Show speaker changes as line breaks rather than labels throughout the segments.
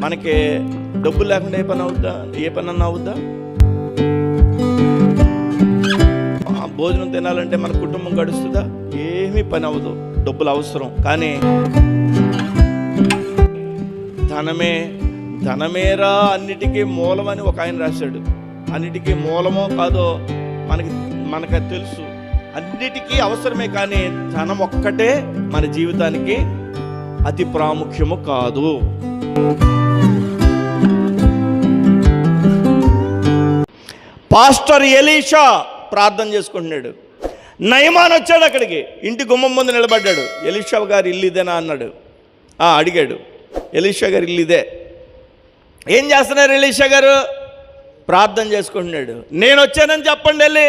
మనకి డబ్బులు లేకుండా ఏ పని అన్నా అవుద్దా? భోజనం తినాలంటే మన కుటుంబం గడుస్తుందా? ఏమీ పని అవ్వదు, డబ్బులు అవసరం. కానీ ధనమేరా అన్నిటికీ మూలమని ఒక ఆయన రాశాడు. అన్నిటికీ మూలమో కాదో మనకు తెలుసు, అన్నిటికీ అవసరమే. కానీ ధనం ఒక్కటే మన జీవితానికి అతి ప్రాముఖ్యము కాదు. పాస్టర్ ఎలీషా ప్రార్థన చేసుకుంటున్నాడు. నయమాన్ వచ్చాడు అక్కడికి, ఇంటి గుమ్మం ముందు నిలబడ్డాడు. ఎలీషా గారి ఇల్లు ఇదేనా అన్నాడు. అడిగాడు, ఎలీషా గారి ఇల్లు ఇదే. ఏం చేస్తున్నారు ఎలీషా గారు? ప్రార్థన చేసుకుంటున్నాడు. నేను వచ్చానని చెప్పండి వెళ్ళి.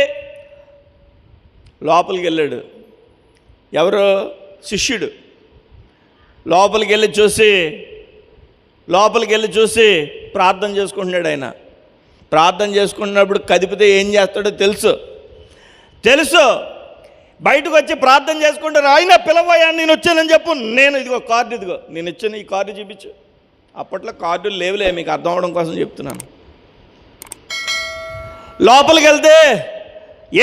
లోపలికి వెళ్ళాడు. ఎవరు? శిష్యుడు. లోపలికి వెళ్ళి చూసి ప్రార్థన చేసుకుంటున్నాడు. ఆయన ప్రార్థన చేసుకుంటున్నప్పుడు కదిపితే ఏం చేస్తాడో తెలుసు. బయటకు వచ్చి ప్రార్థన చేసుకుంటారు. ఆయన పిలవయ్యా, నేను వచ్చానని చెప్పు. ఇదిగో కార్డు, ఇదిగో నేను ఇచ్చాను, ఈ కార్డు చూపించు. అప్పట్లో కార్డులు లేవులే, మీకు అర్థం అవడం కోసం చెప్తున్నాను. లోపలికి వెళ్తే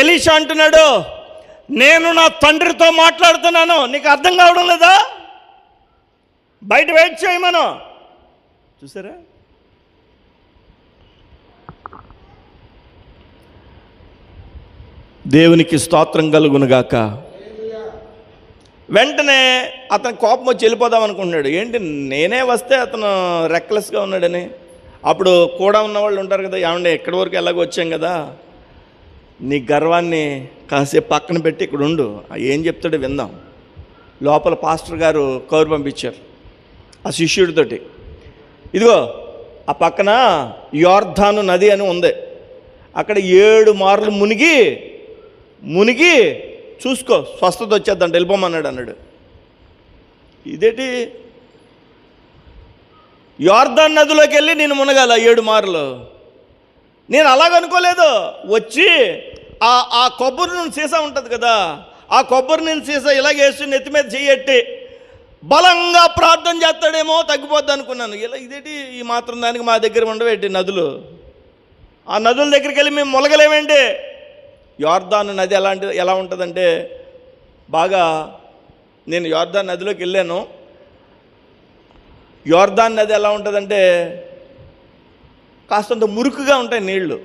ఎలీషా అంటున్నాడు, నేను నా తండ్రితో మాట్లాడుతున్నాను, నీకు అర్థం కావడం లేదా? బయట వెయిట్ చేయమను. చూసారా? దేవునికి స్తోత్రం కలుగునుగాక. వెంటనే అతను కోపం వచ్చి వెళ్ళిపోదాం అనుకుంటున్నాడు. ఏంటి, నేనే వస్తే అతను రెక్లెస్గా ఉన్నాడని. అప్పుడు కూడా ఉన్న వాళ్ళు ఉంటారు కదా, ఏమంటే ఎక్కడి వరకు ఎలాగో వచ్చాం కదా, నీ గర్వాన్ని కాసేపు పక్కన పెట్టి ఇక్కడ ఉండు, ఏం చెప్తాడో విందాం. లోపల పాస్టర్ గారు కౌరు పంపించారు ఆ శిష్యుడితోటి. ఇదిగో ఆ పక్కన యోర్ధాను నది అని ఉంది, అక్కడ 7 మార్లు మునిగి చూసుకో, స్వస్థత వచ్చేద్దంట, వెళ్ళిపోమన్నాడు అన్నాడు. ఇదేంటి, యోర్దాన్ నదిలోకి వెళ్ళి నేను మునగాల 7 మార్లు? నేను అలాగనుకోలేదు. వచ్చి ఆ కొబ్బరి నూనె సీసా ఉంటుంది కదా, ఆ కొబ్బరి నూనె సీసా ఇలాగేసి నెత్తి మీద చెయ్యట్టి బలంగా ప్రార్థన చేస్తాడేమో, తగ్గిపోద్ది అనుకున్నాను. ఇలా ఇదేంటి, ఈ మాత్రం దానికి మా దగ్గర ఉండవేంటి నదులు? ఆ నదుల దగ్గరికి వెళ్ళి మేము మొలగలేమేంటి? యోర్దాను నది ఎలా ఉంటుందంటే, బాగా నేను యోర్దాన్ నదిలోకి వెళ్ళాను. యోర్దాన్ నది ఎలా ఉంటుందంటే కాస్తంత మురుకుగా ఉంటాయి నీళ్లు.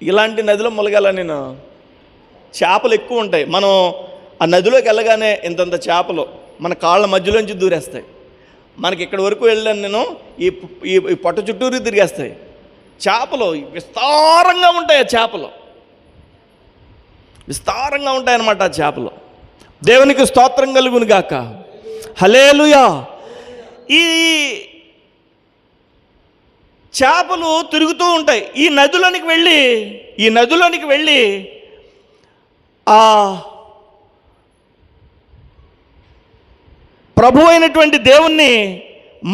ఇలాంటి నదిలో ములగాల నేను. చేపలు ఎక్కువ ఉంటాయి. మనం ఆ నదిలోకి వెళ్ళగానే ఇంతంత చేపలు మన కాళ్ళ మధ్యలోంచి దూరేస్తాయి. మనకి ఇక్కడ వరకు వెళ్ళాను నేను, ఈ పొట్ట చుట్టూరు తిరిగేస్తాయి. చేపలు విస్తారంగా ఉంటాయి. విస్తారంగా ఉంటాయన్నమాట ఆ చేపలు. దేవునికి స్తోత్రం కలుగును గాక. హల్లెలూయా. ఈ చేపలు తిరుగుతూ ఉంటాయి. ఈ నదిలోనికి వెళ్ళి ఆ ప్రభు అయినటువంటి దేవుణ్ణి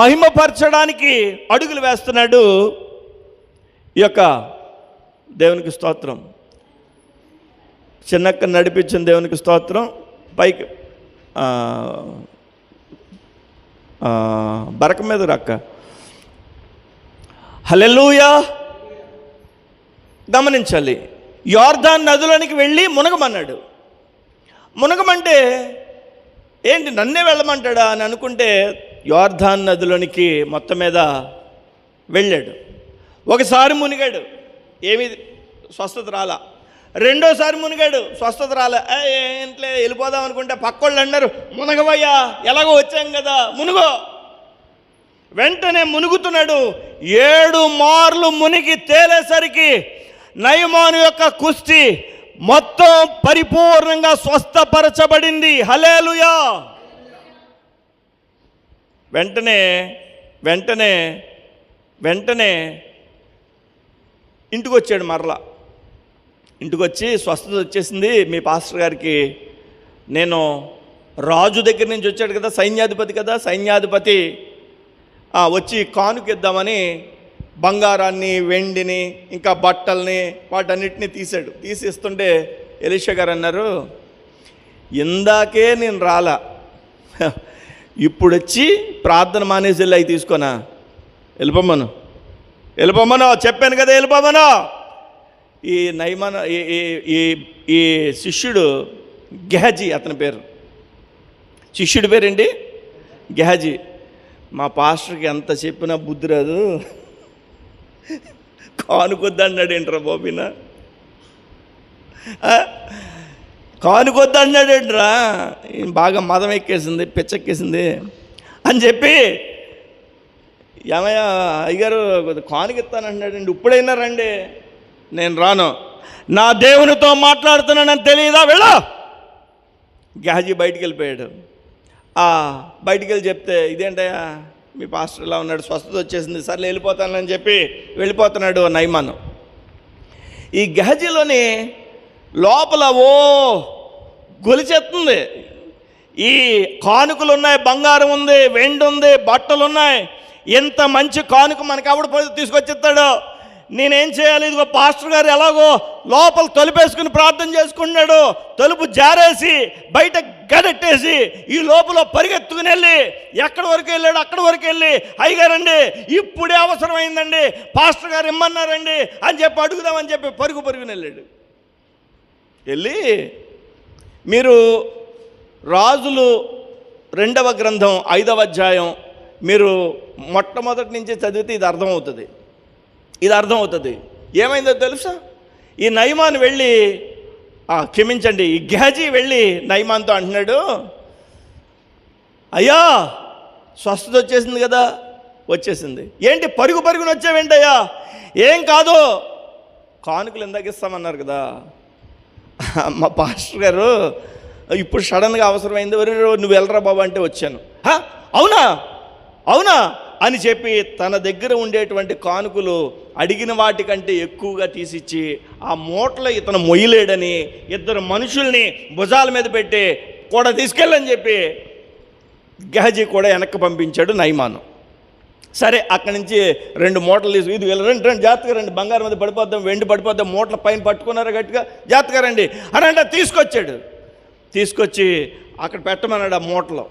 మహిమపరచడానికి అడుగులు వేస్తున్నాడు ఈ యొక్క దేవునికి స్తోత్రం. చిన్నక్క నడిపించిన దేవునికి స్తోత్రం. పైకి బరక మీద రక్క. హల్లెలూయా. గమనించాలి, యోర్దాన్ నదిలోనికి వెళ్ళి మునగమన్నాడు. మునగమంటే ఏంటి, నన్నే వెళ్ళమంటాడా అని అనుకుంటే, యోర్దాన్ నదిలోనికి మొత్తం మీద వెళ్ళాడు. ఒకసారి మునిగాడు, ఏమీ స్వస్థత రాలా. రెండోసారి మునిగాడు, స్వస్థత రాలే. ఏంట్లే వెళ్ళిపోదాం అనుకుంటే పక్కోళ్ళు అన్నారు, మునగవయ్యా, ఎలాగో వచ్చాం కదా, మునుగో. వెంటనే మునుగుతున్నాడు. 7 మార్లు మునిగి తేలేసరికి నయమాను యొక్క కుష్టి మొత్తం పరిపూర్ణంగా స్వస్థపరచబడింది. హల్లెలూయా. వెంటనే ఇంటికి వచ్చాడు. మరలా ఇంటికి వచ్చి, స్వస్థత వచ్చేసింది మీ పాస్టర్ గారికి. నేను రాజు దగ్గర నుంచి వచ్చాడు కదా, సైన్యాధిపతి వచ్చి కానుకిద్దామని బంగారాన్ని, వెండిని, ఇంకా బట్టల్ని, వాటన్నిటిని తీసిస్తుంటే ఎలీషా గారు అన్నారు, ఇందాకే నేను రాలా, ఇప్పుడు వచ్చి ప్రార్థన మానేసి వెళ్ళి అవి తీసుకోనా, వెళ్ళిపోమ్మను చెప్పాను కదా, వెళ్ళిపోమను. ఈ నయమాన్ ఈ శిష్యుడు గెహజీ, అతని పేరు, శిష్యుడి పేరేంటి, గెహజీ. మా పాస్టర్కి ఎంత చెప్పినా బుద్ధి రాదు, కానుకొద్దన్నాడు ఏంట్రా బాబిన, కానుకొద్దన్నాడు ఏంట్రా, బాగా మదం ఎక్కేసింది, పిచ్చెక్కేసింది అని చెప్పి, ఏమయ్యా అయ్యగారు కానుకిస్తానంటున్నాడండి, ఇప్పుడైనా రండి. నేను రాను, నా దేవునితో మాట్లాడుతున్నానని తెలియదా, వెళ్ళా. గెహజీ బయటికి వెళ్ళిపోయాడు. బయటికి వెళ్ళి చెప్తే, ఇదేంటయ్యా మీ పాస్టర్ ఇలా ఉన్నాడు, స్వస్థత వచ్చేసింది, సర్లే వెళ్ళిపోతానని చెప్పి వెళ్ళిపోతున్నాడు నయమాను. ఈ గెహజీలోని లోపల గొలిచెత్తుంది. ఈ కానుకలు ఉన్నాయి, బంగారం ఉంది, వెండి ఉంది, బట్టలు ఉన్నాయి, ఎంత మంచి కానుక మనకు ఎవడు పోయి తీసుకొచ్చిస్తాడో, నేనేం చేయాలి, ఇదిగో పాస్టర్ గారు ఎలాగో లోపల తలుపేసుకుని ప్రార్థన చేసుకున్నాడు, తలుపు జారేసి బయట గడెట్టేసి ఈ లోపల పరిగెత్తుకుని వెళ్ళి ఎక్కడి వరకు వెళ్ళాడు, అక్కడి వరకు వెళ్ళి, అయ్యగారండి ఇప్పుడే అవసరమైందండి, పాస్టర్ గారు ఇమ్మన్నారండి అని చెప్పి అడుగుదామని చెప్పి పరుగుని వెళ్ళాడు. వెళ్ళి మీరు రాజులు 2వ గ్రంథం 5వ అధ్యాయం మీరు మొట్టమొదటి నుంచి చదివితే ఇది అర్థమవుతుంది. ఏమైందో తెలుసా, ఈ నయమాన్ వెళ్ళి క్షమించండి, ఈ గెహజీ వెళ్ళి నయమాన్తో అంటున్నాడు, అయ్యా స్వస్థత వచ్చేసింది కదా, వచ్చేసింది, ఏంటి పరుగున వచ్చావేంటయ్యా, ఏం కాదు, కానుకలు ఎందాక ఇస్తామన్నారు కదా, మా పాస్టర్ గారు ఇప్పుడు సడన్గా అవసరమైంది, నువ్వు వెళ్ళరా బాబు అంటే వచ్చాను. అవునా అని చెప్పి తన దగ్గర ఉండేటువంటి కానుకలు అడిగిన వాటికంటే ఎక్కువగా తీసిచ్చి ఆ మూటలో ఇతను మొయ్యలేడని 2 మనుషుల్ని భుజాల మీద పెట్టి కూడా తీసుకెళ్ళని చెప్పి గెహజీ కూడా వెనక్కి పంపించాడు నయమాను. సరే అక్కడి నుంచి 2 మూటలు తీసుకు, ఇది రండి జాగ్రత్తగా రండి, బంగారం మీద పడిపోద్దాం, వెండి పడిపోద్దాం, మూటల పైన పట్టుకున్నారు గట్టిగా, జాగ్రత్తగా రండి అని అంటే తీసుకొచ్చి అక్కడ పెట్టమన్నాడు. ఆ మూటలో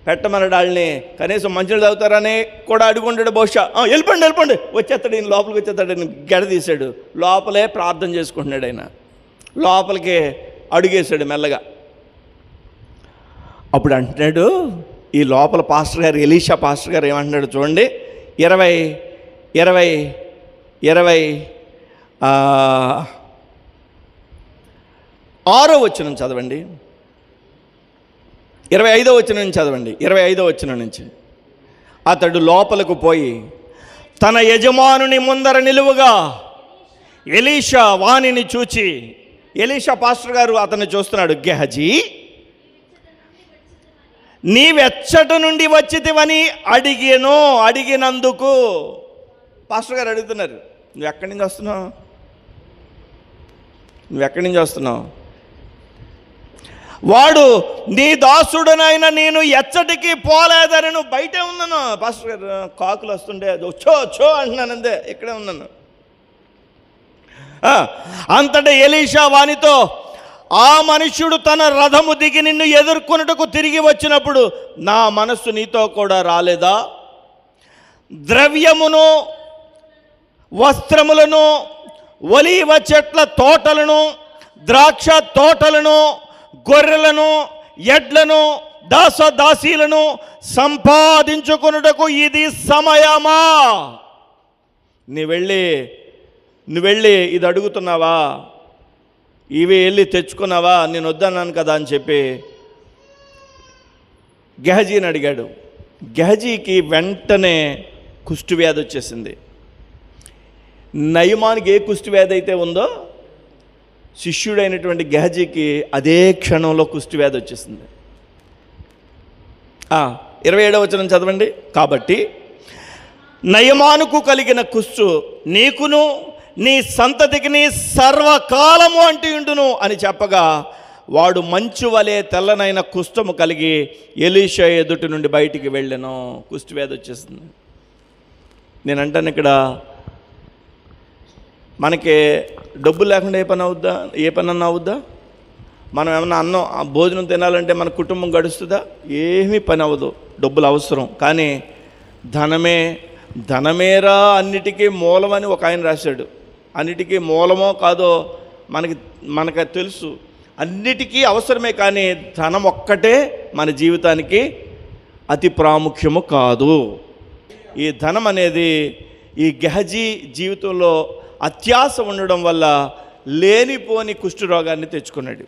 పెట్టమన్నాడు. వాళ్ళని కనీసం మంచినీళ్ళు తాగుతారని కూడా అడుగుంటాడు బహుశా. వెళ్ళిపోండి వచ్చేస్తాడు, ఈయన లోపలికి వచ్చేస్తాడు అని గెడ తీశాడు. లోపలే ప్రార్థన చేసుకుంటున్నాడు. ఆయన లోపలికి అడుగేశాడు మెల్లగా. అప్పుడు అంటున్నాడు, ఈ లోపల పాస్టర్ గారు, ఎలీషా పాస్టర్ గారు ఏమంటున్నాడు చూడండి, 26వ వచనం చదవండి, 25వ వచనం నుంచి చదవండి. 25వ వచనం నుంచి, అతడు లోపలకు పోయి తన యజమానుని ముందర నిలువుగా ఎలీషా వానిని చూచి, ఎలీషా పాస్టర్ గారు అతన్ని చూస్తున్నాడు, గెహజీ నీవెచ్చట నుండి వచ్చితివని అడిగినందుకు, పాస్టర్ గారు అడుగుతున్నారు, నువ్వు ఎక్కడి నుంచి వస్తున్నావు? వాడు, నీ దాసుడనైనా నేను ఎచ్చటికి పోలేదని, నువ్వు బయటే ఉన్నాను పాస్టర్ గారు, కాకులు వస్తుండే చో అంటున్నాను, అంతే, ఇక్కడే ఉన్నాను. అంతటా ఎలీషా వానితో, ఆ మనుష్యుడు తన రథము దిగి నిన్ను ఎదుర్కొనుటకు తిరిగి వచ్చినప్పుడు నా మనస్సు నీతో కూడా రాలేదా? ద్రవ్యమును, వస్త్రములను, ఒలీవ చెట్ల తోటలను, ద్రాక్ష తోటలను, గొర్రెలను, ఎడ్లను, దాసీలను సంపాదించుకొనుటకు ఇది సమయమా? నువ్వు వెళ్ళి ఇది అడుగుతున్నావా? ఇవి వెళ్ళి తెచ్చుకున్నావా? నేను వద్దన్నాను కదా అని చెప్పి గెహజీని అడిగాడు. గెహజీకి వెంటనే కుష్ఠవ్యాధి వచ్చేసింది. నయమానికి ఏ కుష్ఠవ్యాధి అయితే ఉందో శిష్యుడైనటువంటి గెహజీకి అదే క్షణంలో కుష్ఠవ్యాధి వచ్చేసింది. 27వ వచనం చదవండి. కాబట్టి నయమానుకు కలిగిన కుష్ఠు నీకును నీ సంతతికి సర్వకాలము అంటియుండును అని చెప్పగా, వాడు మంచు వలె తెల్లనైన కుష్ఠము కలిగి ఎలీషా ఎదుటి నుండి బయటికి వెళ్ళాను. కుష్ఠవ్యాధి వచ్చేసింది. నేను అంటాను, ఇక్కడ మనకి డబ్బులు లేకుండా ఏ పని అన్నా అవుద్దా? మనం ఏమన్నా అన్నం భోజనం తినాలంటే మన కుటుంబం గడుస్తుందా? ఏమీ పని అవ్వదు, డబ్బులు అవసరం. కానీ ధనమేరా అన్నిటికీ మూలమని ఒక ఆయన రాశాడు. అన్నిటికీ మూలమో కాదో మనకు తెలుసు, అన్నిటికీ అవసరమే. కానీ ధనం ఒక్కటే మన జీవితానికి అతి ప్రాముఖ్యము కాదు. ఈ ధనం అనేది ఈ గెహజీ జీవితంలో అత్యాశ ఉండడం వల్ల లేనిపోని కుష్ఠరోగాన్ని తెచ్చుకున్నాడు.